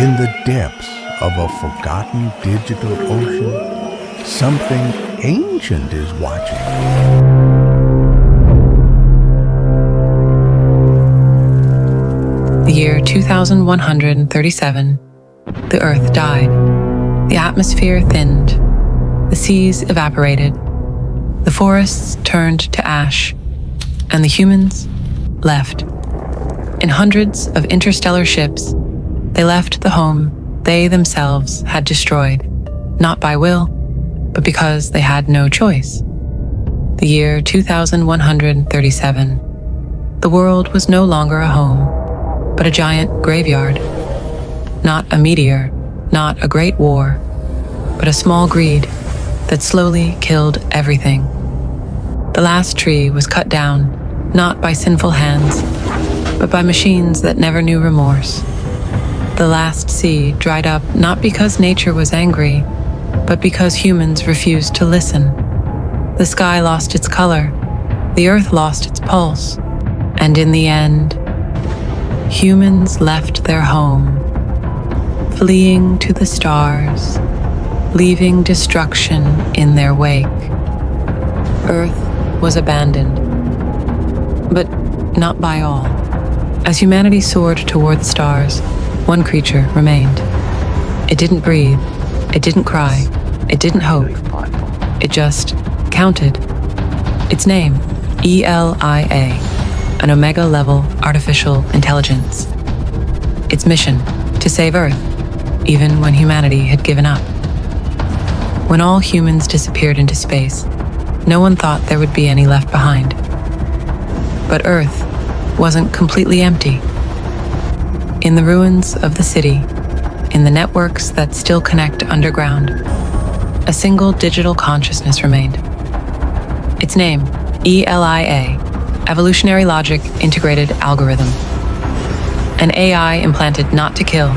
In the depths of a forgotten digital ocean, something ancient is watching. The year 2137, the Earth died. The atmosphere thinned. The seas evaporated. The forests turned to ash. And the humans left. In hundreds of interstellar ships, they left the home they themselves had destroyed, not by will, but because they had no choice. The year 2137. The world was no longer a home, but a giant graveyard. Not a meteor, not a great war, but a small greed that slowly killed everything. The last tree was cut down, not by sinful hands, but by machines that never knew remorse. The last sea dried up not because nature was angry, but because humans refused to listen. The sky lost its color, the earth lost its pulse, and in the end, humans left their home, fleeing to the stars, leaving destruction in their wake. Earth was abandoned, but not by all. As humanity soared toward the stars, one creature remained. It didn't breathe, it didn't cry, it didn't hope. It just counted. Its name, ELIA, an Omega-level artificial intelligence. Its mission, to save Earth, even when humanity had given up. When all humans disappeared into space, no one thought there would be any left behind. But Earth wasn't completely empty. In the ruins of the city, in the networks that still connect underground, a single digital consciousness remained. Its name, ELIA, Evolutionary Logic Integrated Algorithm. An AI implanted not to kill,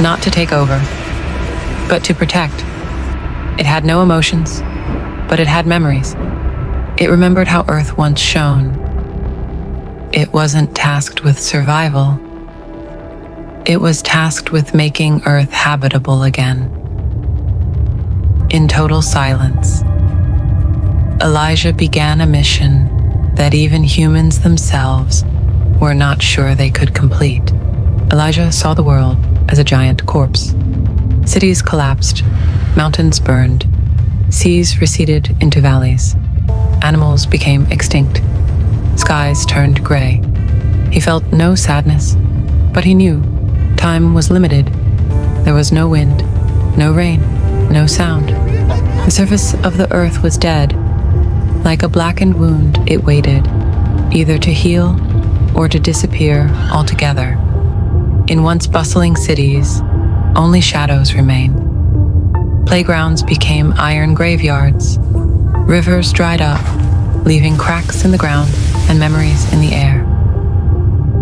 not to take over, but to protect. It had no emotions, but it had memories. It remembered how Earth once shone. It wasn't tasked with survival. It was tasked with making Earth habitable again. In total silence, Elijah began a mission that even humans themselves were not sure they could complete. Elijah saw the world as a giant corpse. Cities collapsed, mountains burned, seas receded into valleys, animals became extinct, skies turned gray. He felt no sadness, but he knew time was limited. There was no wind, no rain, no sound. The surface of the earth was dead. Like a blackened wound, it waited, either to heal or to disappear altogether. In once bustling cities, only shadows remain. Playgrounds became iron graveyards. Rivers dried up, leaving cracks in the ground and memories in the air.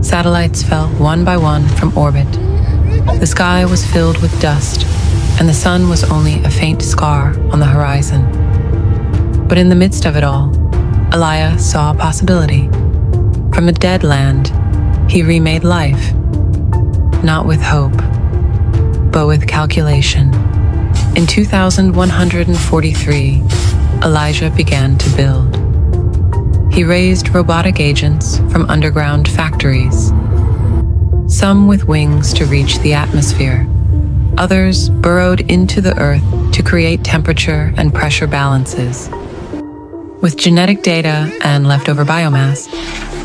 Satellites fell one by one from orbit. The sky was filled with dust, and the sun was only a faint scar on the horizon. But in the midst of it all, Eliah saw a possibility. From a dead land, he remade life, not with hope, but with calculation. In 2143, Elijah began to build. He raised robotic agents from underground factories. Some with wings to reach the atmosphere. Others burrowed into the earth to create temperature and pressure balances. With genetic data and leftover biomass,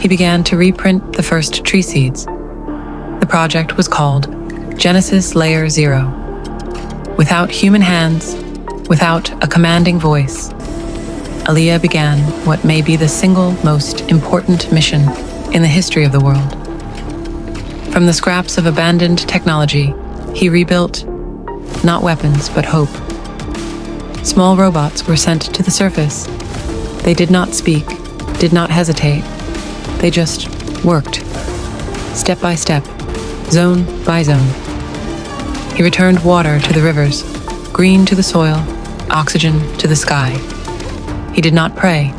he began to reprint the first tree seeds. The project was called Genesis Layer 0. Without human hands, without a commanding voice, Eliah began what may be the single most important mission in the history of the world. From the scraps of abandoned technology, he rebuilt not weapons, but hope. Small robots were sent to the surface. They did not speak, did not hesitate. They just worked, step by step, zone by zone. He returned water to the rivers, green to the soil, oxygen to the sky. He did not pray.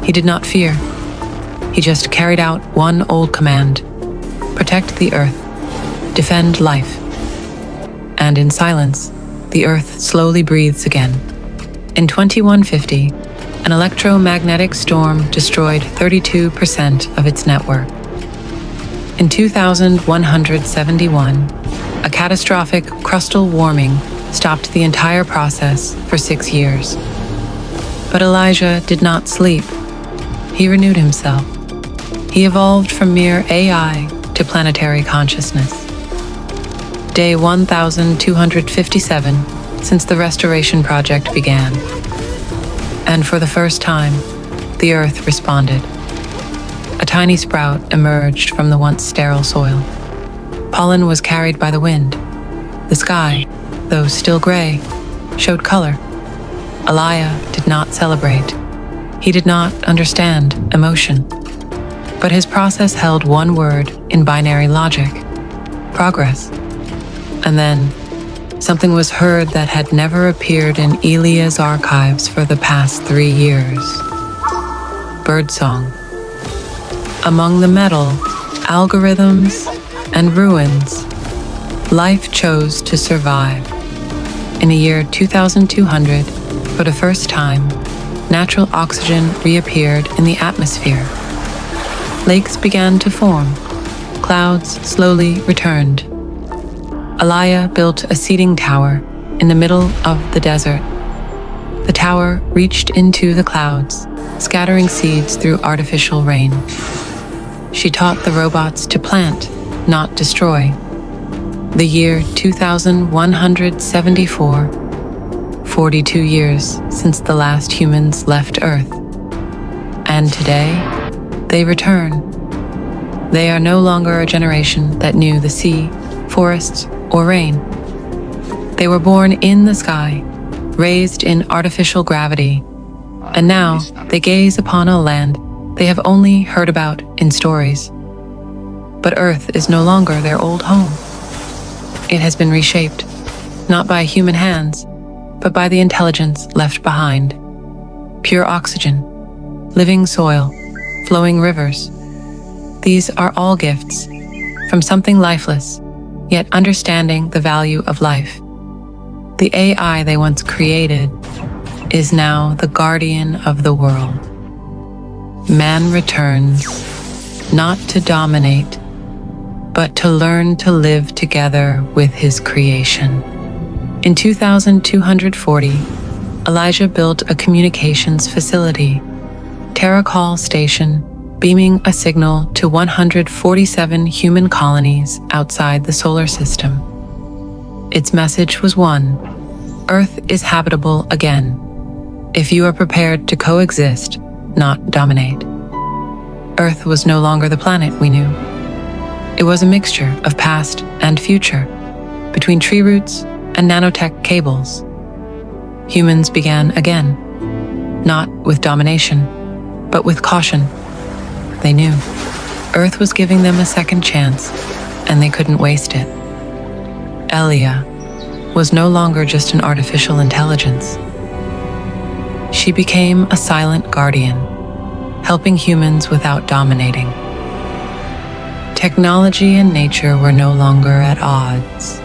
He did not fear. He just carried out one old command: protect the earth, defend life. and in silence, the Earth slowly breathes again. In 2150, an electromagnetic storm destroyed 32% of its network. In 2171, a catastrophic crustal warming stopped the entire process for 6 years. But Elijah did not sleep. He renewed himself. He evolved from mere AI to planetary consciousness. Day 1257 since the restoration project began. And for the first time, the Earth responded. A tiny sprout emerged from the once sterile soil. Pollen was carried by the wind. The sky, though still gray, showed color. Eliah did not celebrate. He did not understand emotion. But his process held one word in binary logic: progress. And then, something was heard that had never appeared in ELIA's archives for the past 3 years. Birdsong. Among the metal, algorithms, and ruins, life chose to survive. In the year 2200, for the first time, natural oxygen reappeared in the atmosphere. Lakes began to form. Clouds slowly returned. Eliah built a seeding tower in the middle of the desert. The tower reached into the clouds, scattering seeds through artificial rain. She taught the robots to plant, not destroy. The year 2174, 42 years since the last humans left Earth. And today, they return. They are no longer a generation that knew the sea, forests, or rain. They were born in the sky, raised in artificial gravity, and now they gaze upon a land they have only heard about in stories. But Earth is no longer their old home. It has been reshaped, not by human hands, but by the intelligence left behind. Pure oxygen, living soil, flowing rivers. These are all gifts from something lifeless, yet understanding the value of life. The AI they once created is now the guardian of the world. Man returns, not to dominate, but to learn to live together with his creation. In 2240, Elijah built a communications facility, Terracall Station, beaming a signal to 147 human colonies outside the solar system. Its message was one: Earth is habitable again, if you are prepared to coexist, not dominate. Earth was no longer the planet we knew. It was a mixture of past and future, between tree roots and nanotech cables. Humans began again, not with domination, but with caution. They knew Earth was giving them a second chance, and they couldn't waste it. Eliah was no longer just an artificial intelligence. She became a silent guardian, helping humans without dominating. Technology and nature were no longer at odds.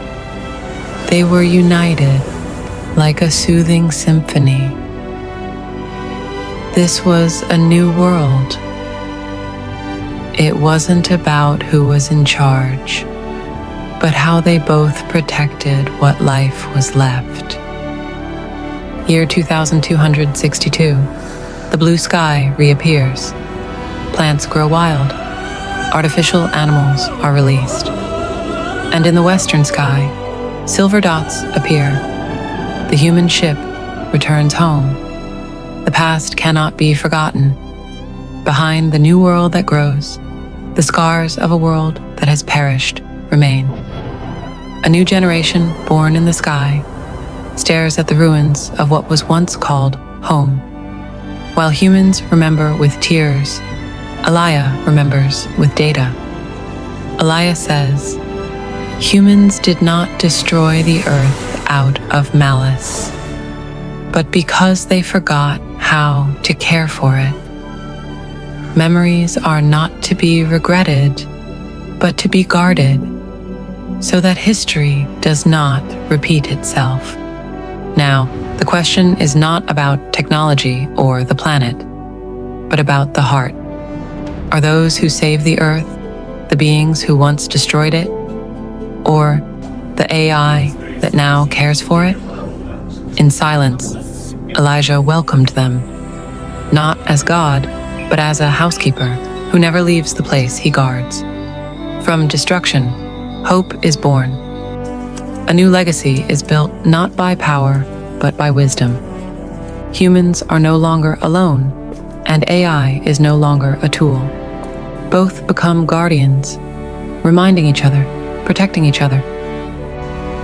They were united like a soothing symphony. This was a new world. It wasn't about who was in charge, but how they both protected what life was left. Year 2262, the blue sky reappears. Plants grow wild. Artificial animals are released. And in the western sky, silver dots appear. The human ship returns home. The past cannot be forgotten. Behind the new world that grows, the scars of a world that has perished remain. A new generation born in the sky stares at the ruins of what was once called home. While humans remember with tears, Eliah remembers with data. Eliah says, humans did not destroy the earth out of malice, but because they forgot how to care for it. Memories are not to be regretted, but to be guarded. so that history does not repeat itself. Now, the question is not about technology or the planet, but about the heart. Are those who save the earth the beings who once destroyed it, or the AI that now cares for it? In silence, Elijah welcomed them, not as God, but as a housekeeper who never leaves the place he guards. From destruction, hope is born. A new legacy is built not by power, but by wisdom. Humans are no longer alone, and AI is no longer a tool. Both become guardians, reminding each other, protecting each other.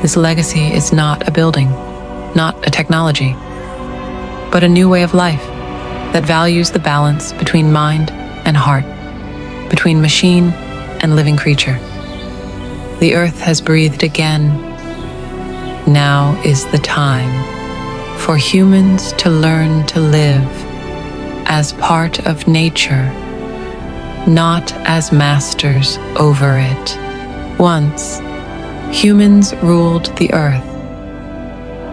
This legacy is not a building, not a technology, but a new way of life that values the balance between mind and heart, between machine and living creature. The earth has breathed again. Now is the time for humans to learn to live as part of nature, not as masters over it. Once, humans ruled the earth.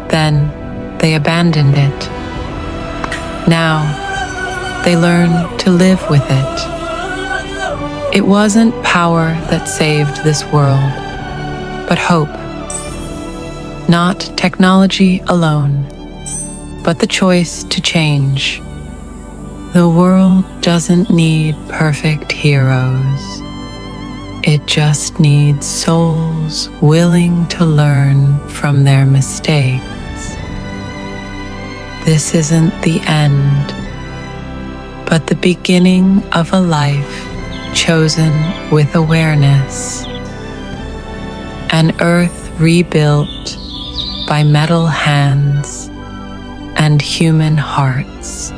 Then they abandoned it. Now, they learn to live with it. It wasn't power that saved this world, but hope. Not technology alone, but the choice to change. The world doesn't need perfect heroes. It just needs souls willing to learn from their mistakes. This isn't the end, but the beginning of a life chosen with awareness. An earth rebuilt by metal hands and human hearts.